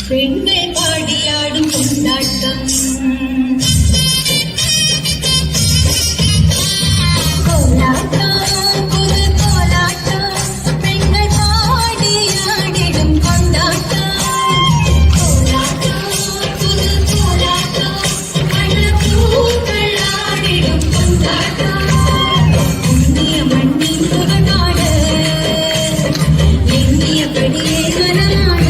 பெண்கள் பாடியாடும் கொண்டாட்டம் கோலாட்டம் புது கோலாட்டம் பெண்கள் பாடியாடிடும் கொண்டாட்டம் கோலாட்டம் புது கோலாட்டம் மணப்பூக்கள் ஆடிடும் கொண்டாட்டம் இந்திய மண்ணின் புகழாடு எண்ணியபடியே மனநாடு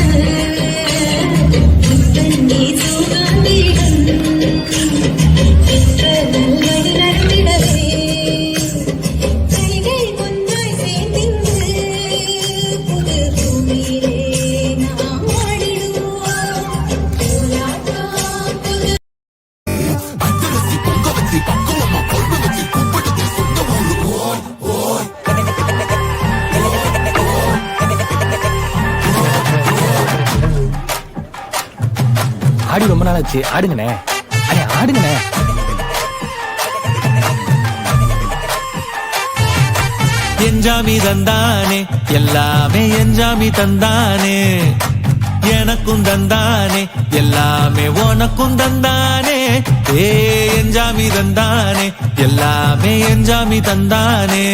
ஆடி ரொம்ப நாள் ஆச்சு. ஆடுங்கண்ணே, அண்ணே ஆடுங்கண்ணே. என்ஜாமி தந்தானே எல்லாமே என்ஜாமி தந்தானே எனக்கும் தந்தானே எல்லாமே உனக்கும் தந்தானே ஏ என்ஜாமி தந்தானே எல்லாமே என்ஜாமி தந்தானே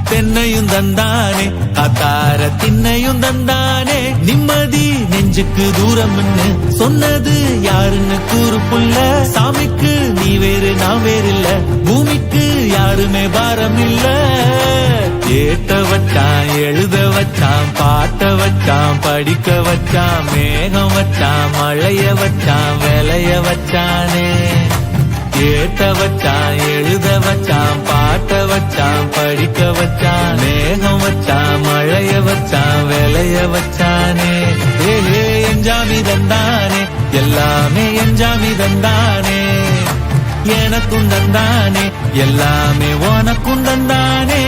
தென்னையும் தந்தானே காத்தார திண்ணையும் தந்தானே நிம்மதி நெஞ்சுக்கு தூரம்னு சொன்னது யாருன்னு கூறு புள்ள சாமிக்கு நீ வேறு நான் வேறு இல்ல பூமிக்கு யாருமே பாரம் இல்ல ஏத்த வச்சான் எழுத வச்சான் பாட்ட வச்சான் படிக்க வச்சான் மேகம் வச்சான் மழைய வச்சான் விளைய வச்சானே ஏத்த வச்சான் எழுத வச்சான் பாட்ட வச்சான் படிக்க வச்சான் மேகம் வச்சான் மழைய வச்சான் விளைய வச்சானே ஏ என்ஜாமி தந்தானே எல்லாமே என்ஜாமி தந்தானே எனக்கும் தந்தானே எல்லாமே உனக்கும் தந்தானே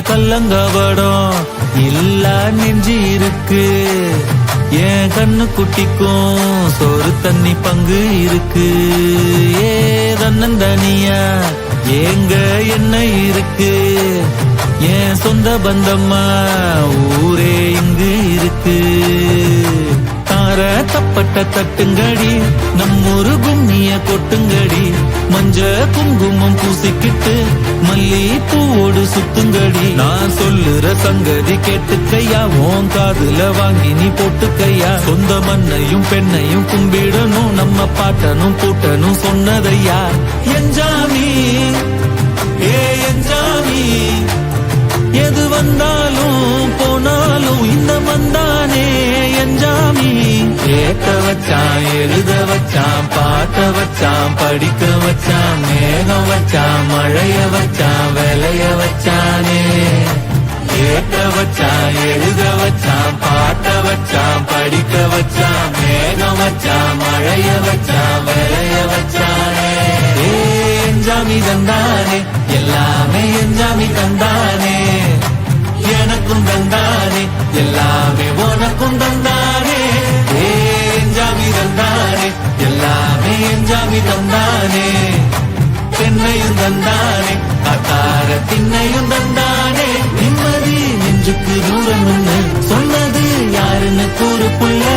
கல்லங்கபடம் இல்ல நெஞ்சு இருக்கு என் கண்ணு குட்டிக்கும் சோறு தண்ணி பங்கு இருக்கு ஏ தன்னந்தனியா ஏங்க என்ன இருக்கு என் சொந்த பந்தம்மா ஊரே இங்கு இருக்கு தார தப்பட்ட தட்டுங்கடி நம்மொரு கும்மிய கொட்டுங்கடி மஞ்ச குங்குமம் பூசிக்கிட்டு மல்லி பூவோடு சுத்துங்கடி நான் சொல்லுற சங்கதி கேட்டுக்கையா உன் காதுல வாங்கி நீ போட்டுக்கையா சொந்த மண்ணையும் பெண்ணையும் கும்பிடணும் நம்ம பாட்டனும் கூட்டனும் சொன்னதையா என்ஜாமி ஏ என்ஜாமி எது வந்தாலும் போனாலும் இந்த வந்தானே என்ஜாமி கேட்க வச்சான் எழுத வச்சான் பாட்ட வச்சான் படிக்க வச்சான் மேகம் வச்சான் மழைய வச்சான் விளைய வச்சானே கேட்க வச்சான் எழுத வச்சான் பாட்ட வச்சான் படிக்க வச்சான் மேகம் வச்சான் மழைய வச்சான் விளைய வச்சானே என்ஜாமி தந்தானே எல்லாமே என்ஜாமி தந்தானே எனக்கும் தந்தானே எல்லாமே உனக்கும் தந்தானே என்ஜாமி தந்தானே எல்லாமே என்ஜாமி தந்தானே தென்னையும் தந்தானே காத்தார திண்ணையும் தந்தானே சொந்தம்னு சொன்னது யாருன்னு கூறு புள்ள